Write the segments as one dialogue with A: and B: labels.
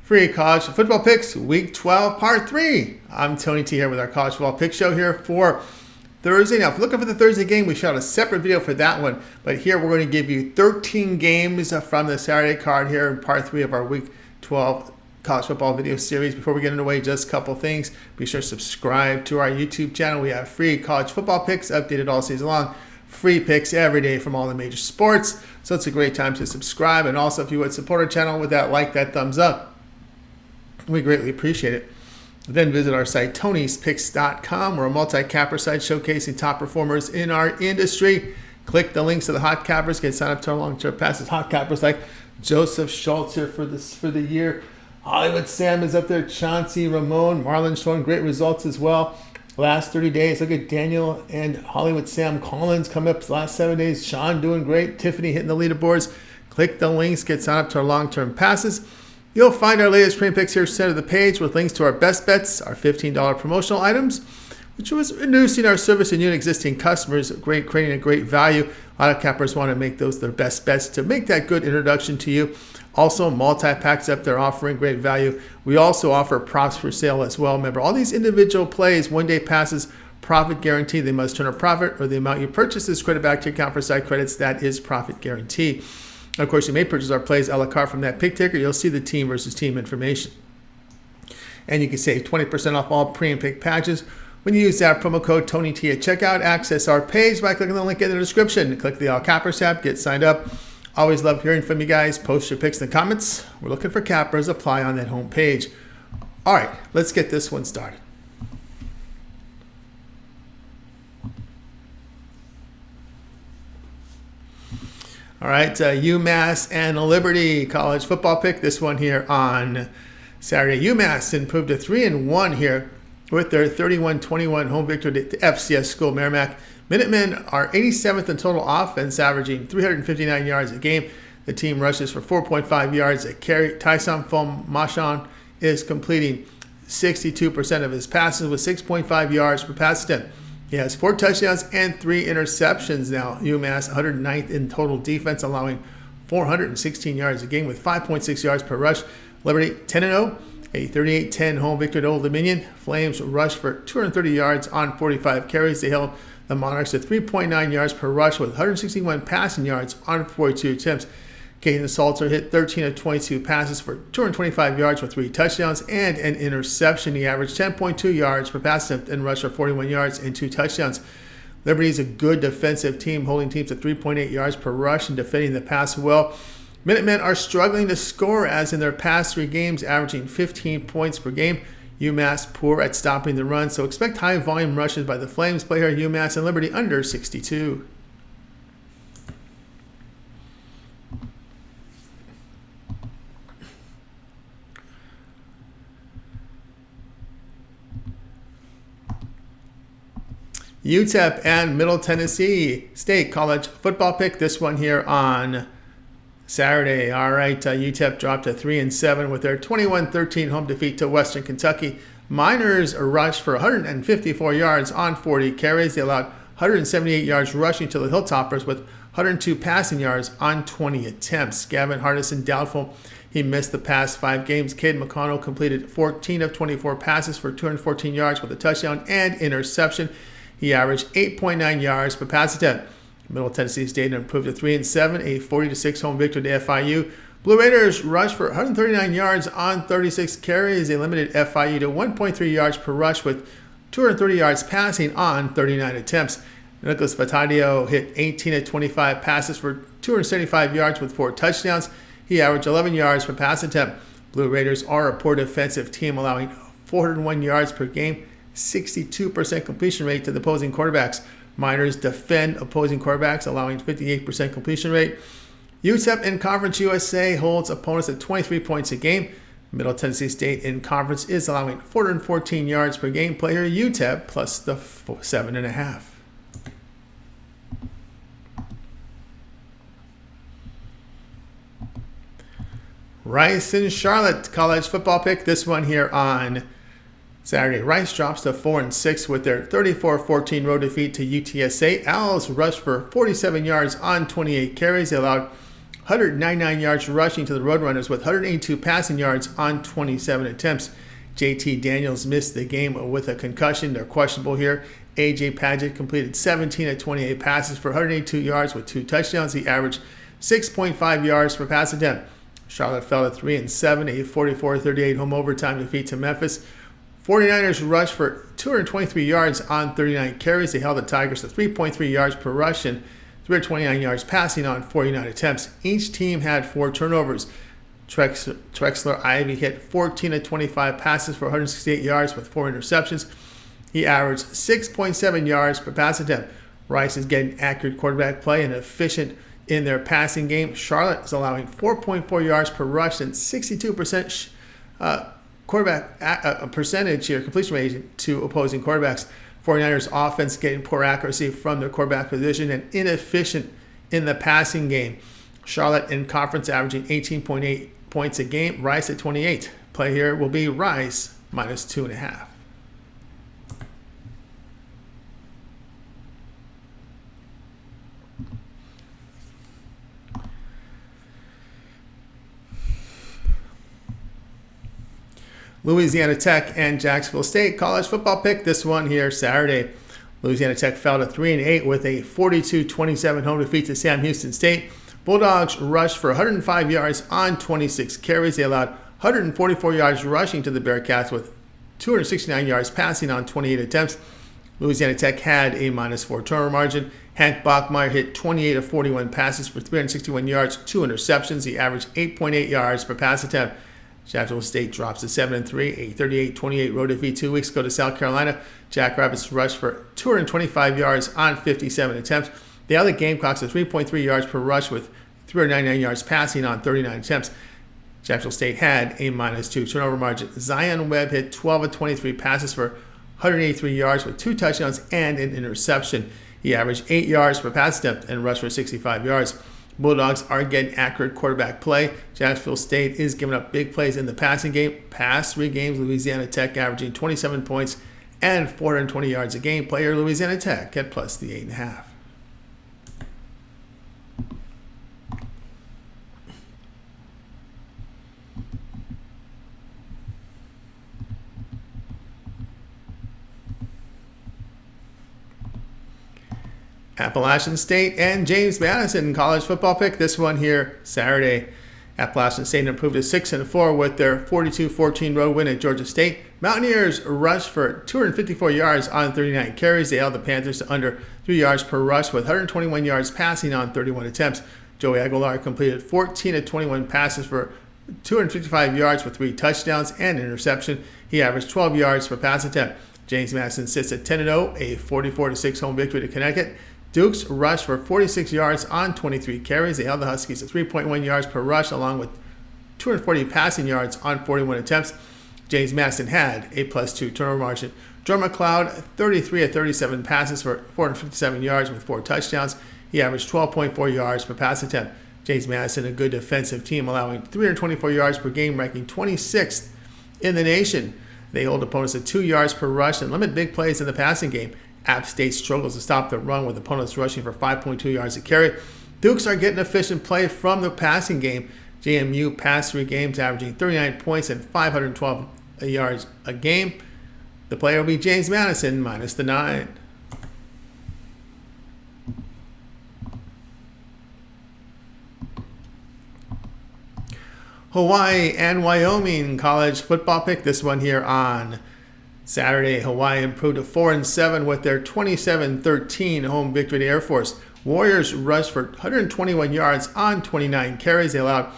A: Free college football picks, week 12, part 3. I'm Tony T here with our college football pick show here for Thursday. Now, if you're looking for the Thursday game, we shot a separate video for that one. But here we're going to give you 13 games from the Saturday card here in part 3 of our week 12 college football video series. Before we get underway, just a couple things. Be sure to subscribe to our YouTube channel. We have free college football picks updated all season long. Free picks every day from all the major sports. So it's a great time to subscribe. And also, if you would support our channel with that like, that thumbs up, we greatly appreciate it. Then visit our site, tonyspicks.com. We're a multi-capper site showcasing top performers in our industry. Click the links to the hot cappers. Get signed up to our long-term passes. Hot cappers like Joseph Schultz here for the year. Hollywood Sam is up there. Chauncey, Ramon, Marlon showing great results as well. Last 30 days, look at Daniel and Hollywood Sam Collins coming up the last 7 days. Sean doing great. Tiffany hitting the leaderboards. Click the links. Get signed up to our long-term passes. You'll find our latest premium picks here center of the page with links to our best bets, our $15 promotional items, which was introducing our service to new and existing customers, creating a great value. A lot of cappers want to make those their best bets to make that good introduction to you. Also, multi-packs up there offering great value. We also offer props for sale as well. Remember, all these individual plays, one-day passes, profit guarantee. They must turn a profit or the amount you purchase is credited back to your account for site credits. That is profit guarantee. Of course, you may purchase our plays a la carte from that pick ticker. You'll see the team versus team information. And you can save 20% off all premium pick packages when you use that promo code TonyT at checkout. Access our page by clicking the link in the description. Click the All Cappers tab, get signed up. Always love hearing from you guys. Post your picks in the comments. We're looking for cappers. Apply on that home page. All right, let's get this one started. All right, UMass and Liberty college football pick. This one here on Saturday. UMass improved to 3-1 here with their 31-21 home victory to FCS school Merrimack. Minutemen are 87th in total offense, averaging 359 yards a game. The team rushes for 4.5 yards a carry. Tyson Machon is completing 62% of his passes with 6.5 yards per pass attempt. He has 4 touchdowns and 3 interceptions now. UMass 109th in total defense, allowing 416 yards a game with 5.6 yards per rush. Liberty 10-0, a 38-10 home victory at Old Dominion. Flames rushed for 230 yards on 45 carries. They held the Monarchs to 3.9 yards per rush with 161 passing yards on 42 attempts. Caden Salter hit 13 of 22 passes for 225 yards with 3 touchdowns and an interception. He averaged 10.2 yards per pass attempt and rushed for 41 yards and 2 touchdowns. Liberty is a good defensive team, holding teams to 3.8 yards per rush and defending the pass well. Minutemen are struggling to score as in their past 3 games, averaging 15 points per game. UMass poor at stopping the run, so expect high volume rushes by the Flames. Play here UMass and Liberty under 62. UTEP and Middle Tennessee State college football pick. This one here on Saturday. All right, UTEP dropped to 3-7 with their 21-13 home defeat to Western Kentucky. Miners rushed for 154 yards on 40 carries. They allowed 178 yards rushing to the Hilltoppers with 102 passing yards on 20 attempts. Gavin Hardison doubtful. He missed the past 5 games. Cade McConnell completed 14 of 24 passes for 214 yards with a touchdown and interception. He averaged 8.9 yards per pass attempt. Middle Tennessee State improved to 3-7, a 40-6 home victory to FIU. Blue Raiders rushed for 139 yards on 36 carries. They limited FIU to 1.3 yards per rush with 230 yards passing on 39 attempts. Nicholas Fatadio hit 18 of 25 passes for 275 yards with 4 touchdowns. He averaged 11 yards per pass attempt. Blue Raiders are a poor defensive team, allowing 401 yards per game, 62% completion rate to the opposing quarterbacks. Miners defend opposing quarterbacks, allowing 58% completion rate. UTEP in Conference USA holds opponents at 23 points a game. Middle Tennessee State in Conference is allowing 414 yards per game. Player UTEP plus the 7.5. Rice and Charlotte college football pick. This one here on Saturday. Rice drops to 4-6 with their 34-14 road defeat to UTSA. Owls rushed for 47 yards on 28 carries. They allowed 199 yards rushing to the Roadrunners with 182 passing yards on 27 attempts. JT Daniels missed the game with a concussion. They're questionable here. AJ Padgett completed 17 of 28 passes for 182 yards with 2 touchdowns. He averaged 6.5 yards per pass attempt. Charlotte fell to 3-7, a 44-38 home overtime defeat to Memphis. 49ers rushed for 223 yards on 39 carries. They held the Tigers to 3.3 yards per rush and 329 yards passing on 49 attempts. Each team had 4 turnovers. Trexler Ivy hit 14 of 25 passes for 168 yards with 4 interceptions. He averaged 6.7 yards per pass attempt. Rice is getting accurate quarterback play and efficient in their passing game. Charlotte is allowing 4.4 yards per rush and 62% quarterback percentage here, completion rate to opposing quarterbacks. 49ers offense getting poor accuracy from their quarterback position and inefficient in the passing game. Charlotte in conference averaging 18.8 points a game. Rice at 28. Play here will be Rice minus 2.5. Louisiana Tech and Jacksonville State college football pick. This one here Saturday. Louisiana Tech fell to 3-8 with a 42-27 home defeat to Sam Houston State. Bulldogs rushed for 105 yards on 26 carries. They allowed 144 yards rushing to the Bearcats with 269 yards passing on 28 attempts. Louisiana Tech had a -4 turnover margin. Hank Bachmeier hit 28 of 41 passes for 361 yards, 2 interceptions. He averaged 8.8 yards per pass attempt. Jacksonville State drops to 7-3, a 38-28 road defeat 2 weeks ago to South Carolina. Jackrabbits rushed for 225 yards on 57 attempts. They held the Gamecocks to 3.3 yards per rush with 399 yards passing on 39 attempts. Jacksonville State had a -2 turnover margin. Zion Webb hit 12 of 23 passes for 183 yards with 2 touchdowns and an interception. He averaged 8 yards per pass attempt and rushed for 65 yards. Bulldogs are getting accurate quarterback play. Jacksonville State is giving up big plays in the passing game. Past 3 games, Louisiana Tech averaging 27 points and 420 yards a game. Player Louisiana Tech at plus the 8.5. Appalachian State and James Madison college football pick. This one here Saturday. Appalachian State improved to 6-4 with their 42-14 road win at Georgia State. Mountaineers rushed for 254 yards on 39 carries. They held the Panthers to under 3 yards per rush with 121 yards passing on 31 attempts. Joey Aguilar completed 14 of 21 passes for 255 yards with 3 touchdowns and an interception. He averaged 12 yards per pass attempt. James Madison sits at 10-0, a 44-6 home victory to Connecticut. Dukes rushed for 46 yards on 23 carries. They held the Huskies to 3.1 yards per rush along with 240 passing yards on 41 attempts. James Madison had a +2 turnover margin. Joe McLeod, 33 of 37 passes for 457 yards with 4 touchdowns. He averaged 12.4 yards per pass attempt. James Madison, a good defensive team, allowing 324 yards per game, ranking 26th in the nation. They hold opponents to 2 yards per rush and limit big plays in the passing game. App State struggles to stop the run with opponents rushing for 5.2 yards a carry. Dukes are getting efficient play from the passing game. JMU past 3 games averaging 39 points and 512 yards a game. The player will be James Madison minus the 9. Hawaii and Wyoming college football pick. This one here on Saturday. Hawaii improved to 4-7 with their 27-13 home victory to Air Force. Warriors rushed for 121 yards on 29 carries. They allowed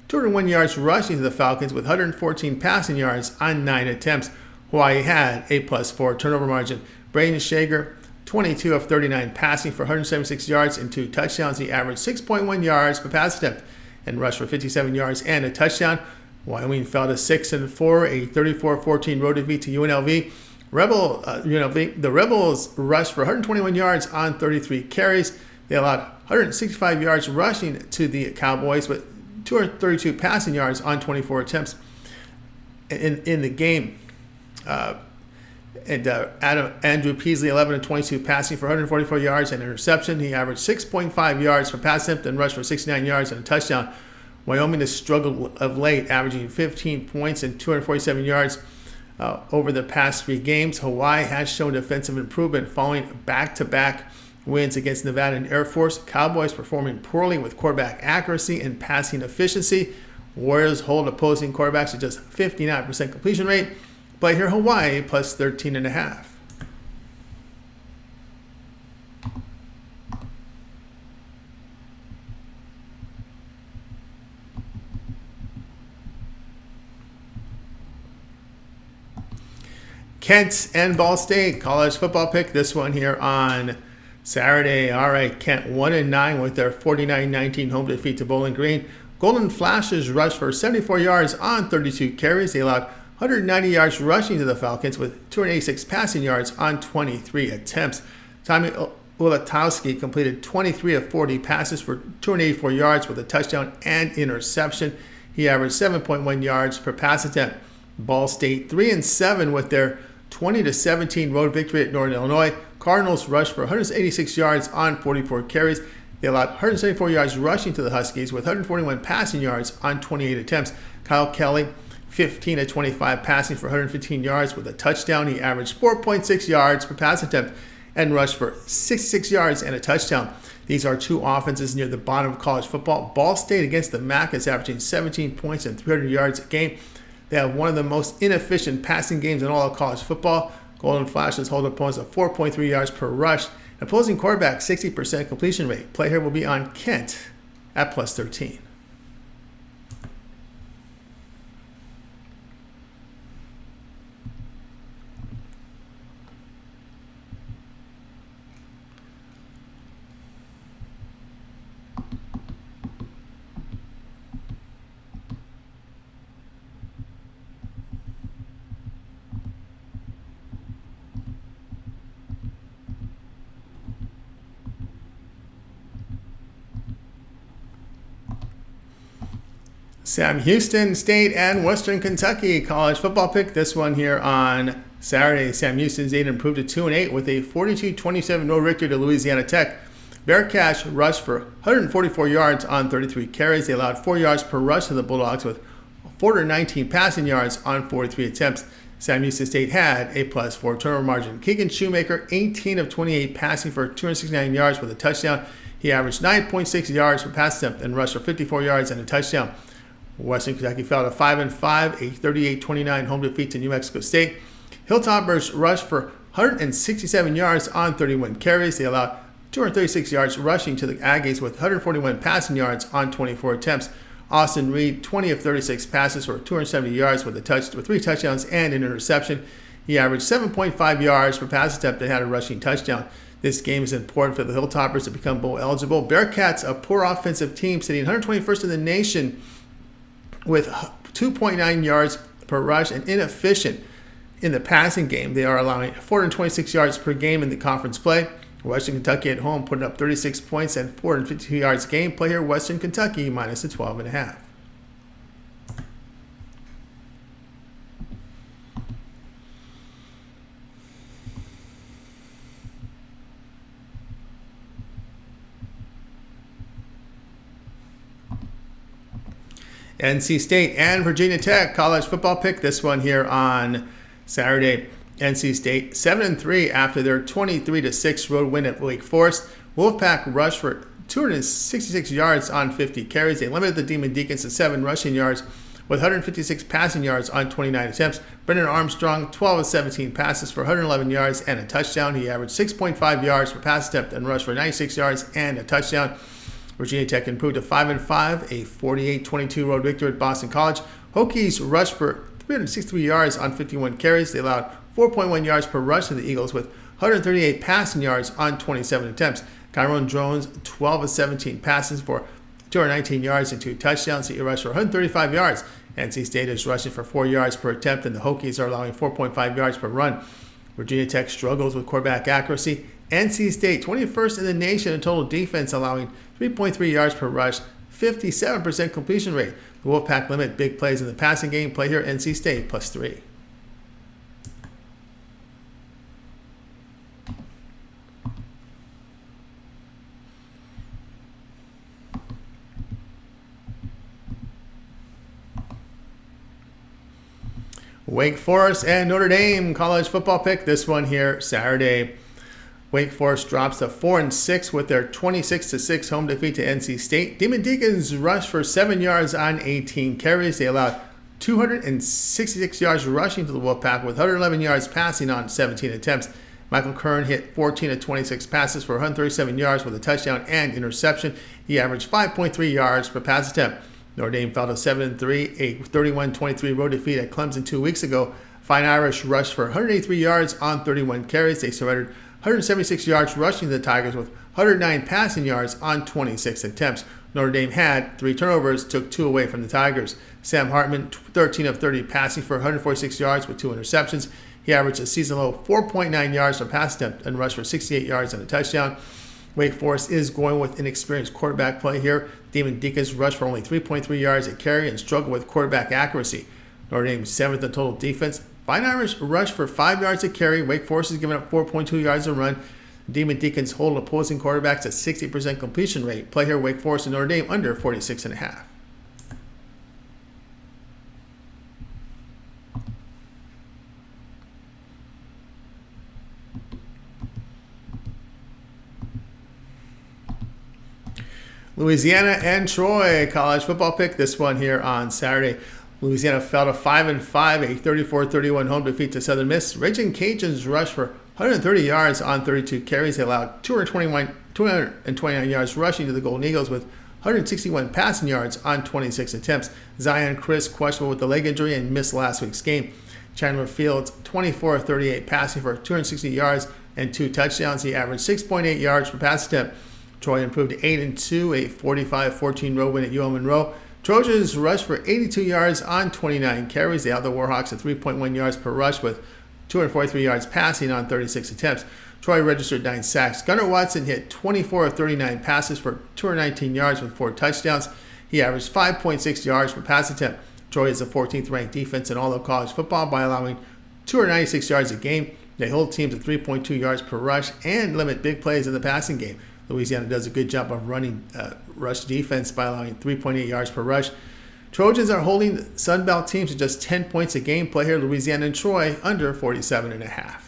A: 201 yards rushing to the Falcons with 114 passing yards on 9 attempts. Hawaii had a +4 turnover margin. Braden Shager, 22 of 39 passing for 176 yards and 2 touchdowns. He averaged 6.1 yards per pass attempt and rushed for 57 yards and a touchdown. Wyoming fell to 6-4, a 34-14 road defeat to UNLV. The Rebels rushed for 121 yards on 33 carries. They allowed 165 yards rushing to the Cowboys with 232 passing yards on 24 attempts in the game. And Andrew Peasley, 11 of 22 passing for 144 yards and an interception. He averaged 6.5 yards per pass attempt and rushed for 69 yards and a touchdown. Wyoming has struggled of late, averaging 15 points and 247 yards over the past 3 games. Hawaii has shown defensive improvement following back-to-back wins against Nevada and Air Force. Cowboys performing poorly with quarterback accuracy and passing efficiency. Warriors hold opposing quarterbacks at just 59% completion rate. Play here Hawaii plus 13.5. Kent and Ball State college football pick. This one here on Saturday. All right, Kent 1-9 with their 49-19 home defeat to Bowling Green. Golden Flashes rushed for 74 yards on 32 carries. They allowed 190 yards rushing to the Falcons with 286 passing yards on 23 attempts. Tommy Ulatowski completed 23 of 40 passes for 284 yards with a touchdown and interception. He averaged 7.1 yards per pass attempt. Ball State 3-7 with their 20-17 road victory at Northern Illinois. Cardinals rushed for 186 yards on 44 carries. They allowed 174 yards rushing to the Huskies with 141 passing yards on 28 attempts. Kyle Kelly, 15 of 25 passing for 115 yards with a touchdown. He averaged 4.6 yards per pass attempt and rushed for 66 yards and a touchdown. These are 2 offenses near the bottom of college football. Ball State against the MAC is averaging 17 points and 300 yards a game. They have one of the most inefficient passing games in all of college football. Golden Flashes hold opponents at 4.3 yards per rush. Opposing quarterback, 60% completion rate. Play here will be on Kent at plus 13. Sam Houston State and Western Kentucky college football pick. This one here on Saturday. Sam Houston State improved to 2-8 with a 42-27 no victory to Louisiana Tech. Bearcats rushed for 144 yards on 33 carries. They allowed 4 yards per rush to the Bulldogs with 419 passing yards on 43 attempts. Sam Houston State had a +4 turnover margin. Keegan Shoemaker, 18 of 28 passing for 269 yards with a touchdown. He averaged 9.6 yards per pass attempt and rushed for 54 yards and a touchdown. Western Kentucky fell to 5-5, a 38-29 home defeat to New Mexico State. Hilltoppers rushed for 167 yards on 31 carries. They allowed 236 yards rushing to the Aggies with 141 passing yards on 24 attempts. Austin Reed, 20 of 36 passes for 270 yards with 3 touchdowns and an interception. He averaged 7.5 yards per pass attempt and had a rushing touchdown. This game is important for the Hilltoppers to become bowl eligible. Bearcats, a poor offensive team, sitting 121st in the nation with 2.9 yards per rush and inefficient in the passing game. They are allowing 426 yards per game in the conference play. Western Kentucky at home putting up 36 points and 452 yards a game. Play here Western Kentucky minus a 12.5. NC State and Virginia Tech college football pick. This one here on Saturday. NC State 7-3 after their 23-6 road win at Wake Forest. Wolfpack rushed for 266 yards on 50 carries. They limited the Demon Deacons to 7 rushing yards with 156 passing yards on 29 attempts. Brendan Armstrong, 12 of 17 passes for 111 yards and a touchdown. He averaged 6.5 yards per pass attempt and rushed for 96 yards and a touchdown. Virginia Tech improved to 5-5, a 48-22 road victory at Boston College. Hokies rushed for 363 yards on 51 carries. They allowed 4.1 yards per rush to the Eagles with 138 passing yards on 27 attempts. Tyrone Jones, 12 of 17 passes for 219 yards and 2 touchdowns. He rushed for 135 yards. NC State is rushing for 4 yards per attempt, and the Hokies are allowing 4.5 yards per run. Virginia Tech struggles with quarterback accuracy. NC State, 21st in the nation in total defense, allowing 3.3 yards per rush, 57% completion rate. The Wolfpack limit big plays in the passing game. Play here, NC State +3. Wake Forest and Notre Dame college football pick. This one here Saturday. Wake Forest drops to 4-6 with their 26-6 home defeat to NC State. Demon Deacons rushed for 7 yards on 18 carries. They allowed 266 yards rushing to the Wolfpack with 111 yards passing on 17 attempts. Michael Kern hit 14 of 26 passes for 137 yards with a touchdown and interception. He averaged 5.3 yards per pass attempt. Notre Dame fell to 7-3, a 31-23 road defeat at Clemson 2 weeks ago. Fine Irish rushed for 183 yards on 31 carries. They surrendered 176 yards rushing to the Tigers with 109 passing yards on 26 attempts. Notre Dame had 3 turnovers, took 2 away from the Tigers. Sam Hartman, 13 of 30 passing for 146 yards with 2 interceptions. He averaged a season-low 4.9 yards per pass attempt and rushed for 68 yards and a touchdown. Wake Forest is going with inexperienced quarterback play here. Demon Deacons rushed for only 3.3 yards a carry and struggled with quarterback accuracy. Notre Dame 7th in total defense. Fine Irish rushed for 5 yards a carry. Wake Forest is giving up 4.2 yards a run. Demon Deacons hold opposing quarterbacks at 60% completion rate. Play here Wake Forest and Notre Dame under 46.5. Louisiana and Troy college football pick. This one here on Saturday. Louisiana fell to 5-5, a 34-31 home defeat to Southern Miss. Raging Cajuns rushed for 130 yards on 32 carries. They allowed 229 yards rushing to the Golden Eagles with 161 passing yards on 26 attempts. Zion Chris questionable with the leg injury and missed last week's game. Chandler Fields 24 of 38 passing for 260 yards and 2 touchdowns. He averaged 6.8 yards per pass attempt. Troy improved to 8-2, a 45-14 road win at UL Monroe. Trojans rushed for 82 yards on 29 carries. They held the Warhawks at 3.1 yards per rush with 243 yards passing on 36 attempts. Troy registered 9 sacks. Gunnar Watson hit 24 of 39 passes for 219 yards with 4 touchdowns. He averaged 5.6 yards per pass attempt. Troy is the 14th ranked defense in all of college football by allowing 296 yards a game. They hold teams at 3.2 yards per rush and limit big plays in the passing game. Louisiana does a good job of running rush defense by allowing 3.8 yards per rush. Trojans are holding Sun Belt teams to just 10 points a game. Play here Louisiana and Troy under 47.5.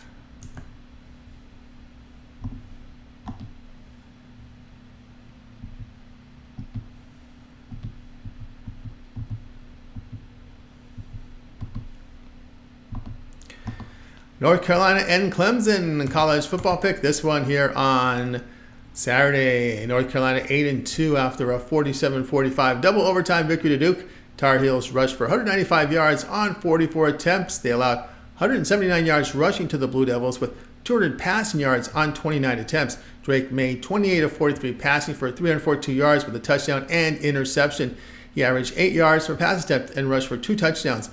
A: North Carolina and Clemson college football pick. This one here on Saturday. North Carolina 8-2 after a 47-45 double overtime victory to Duke. Tar Heels rushed for 195 yards on 44 attempts. They allowed 179 yards rushing to the Blue Devils with 200 passing yards on 29 attempts. Drake made 28 of 43 passing for 342 yards with a touchdown and interception. He averaged 8 yards per pass attempt and rushed for 2 touchdowns.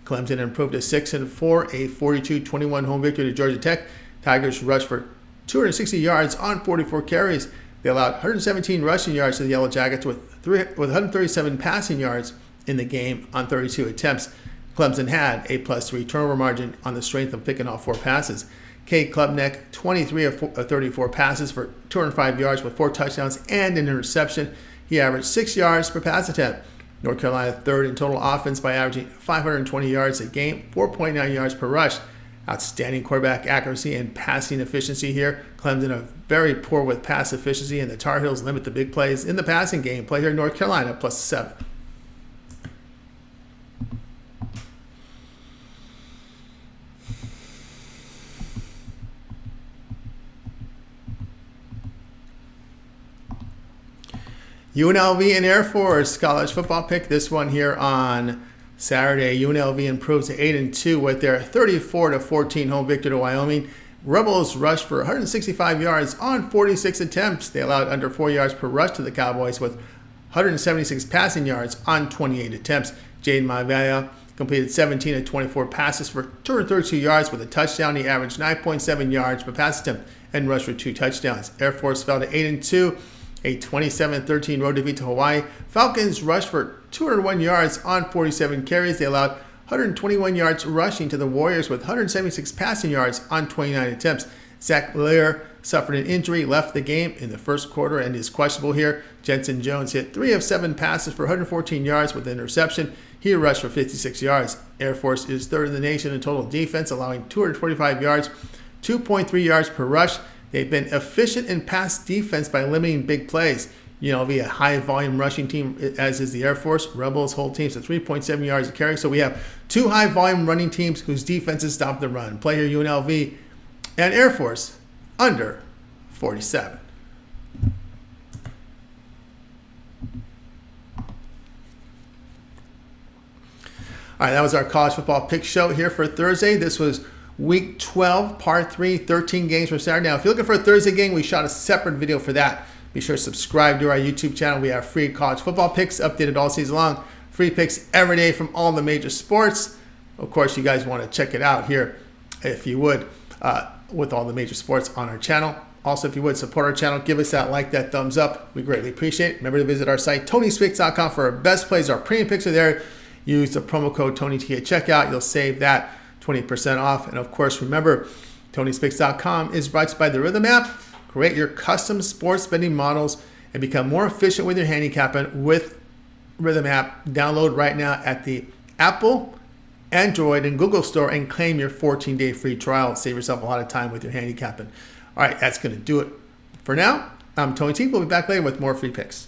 A: Clemson improved to 6-4, a 42-21 home victory to Georgia Tech. Tigers rushed for 260 yards on 44 carries. They allowed 117 rushing yards to the Yellow Jackets with 137 passing yards in the game on 32 attempts. Clemson had a +3 turnover margin on the strength of picking off 4 passes. Cade Klubnik, 23 of 34 passes for 205 yards with 4 touchdowns and an interception. He averaged 6 yards per pass attempt. North Carolina third in total offense by averaging 520 yards a game, 4.9 yards per rush. Outstanding quarterback accuracy and passing efficiency here. Clemson are very poor with pass efficiency, and the Tar Heels limit the big plays in the passing game. Play here North Carolina +7. UNLV and Air Force college football pick. This one here on Saturday. UNLV improves to 8-2 with their 34-14 home victory to Wyoming. Rebels rushed for 165 yards on 46 attempts. They allowed under 4 yards per rush to the Cowboys with 176 passing yards on 28 attempts. Jaden Maivia completed 17 of 24 passes for 232 yards with a touchdown. He averaged 9.7 yards per pass attempt and rushed for 2 touchdowns. Air Force fell to 8-2. A 27-13 road defeat to Hawaii. Falcons rushed for 201 yards on 47 carries. They allowed 121 yards rushing to the Warriors with 176 passing yards on 29 attempts. Zach Lear suffered an injury, left the game in the first quarter, and is questionable here. Jensen Jones hit 3 of 7 passes for 114 yards with an interception. He rushed for 56 yards. Air Force is third in the nation in total defense, allowing 245 yards, 2.3 yards per rush. They've been efficient in pass defense by limiting big plays. UNLV, a high-volume rushing team, as is the Air Force. Rebels hold teams to 3.7 yards a carry. So we have 2 high-volume running teams whose defenses stop the run. Play here, UNLV and Air Force, under 47. All right, that was our college football pick show here for Thursday. This was week 12, part 3, 13 games for Saturday. Now, if you're looking for a Thursday game, we shot a separate video for that. Be sure to subscribe to our YouTube channel. We have free college football picks updated all season long. Free picks every day from all the major sports. Of course, you guys want to check it out here, if you would, with all the major sports on our channel. Also, if you would, support our channel. Give us that like, that thumbs up. We greatly appreciate it. Remember to visit our site, TonySpicks.com, for our best plays. Our premium picks are there. Use the promo code TonyT at checkout. You'll save that 20% off. And of course, remember, TonySpicks.com is brought to you by the Rhythm app. Create your custom sports betting models and become more efficient with your handicapping with Rhythm app. Download right now at the Apple, Android, and Google store and claim your 14-day free trial. Save yourself a lot of time with your handicapping. All right, that's going to do it for now. I'm Tony T. We'll be back later with more free picks.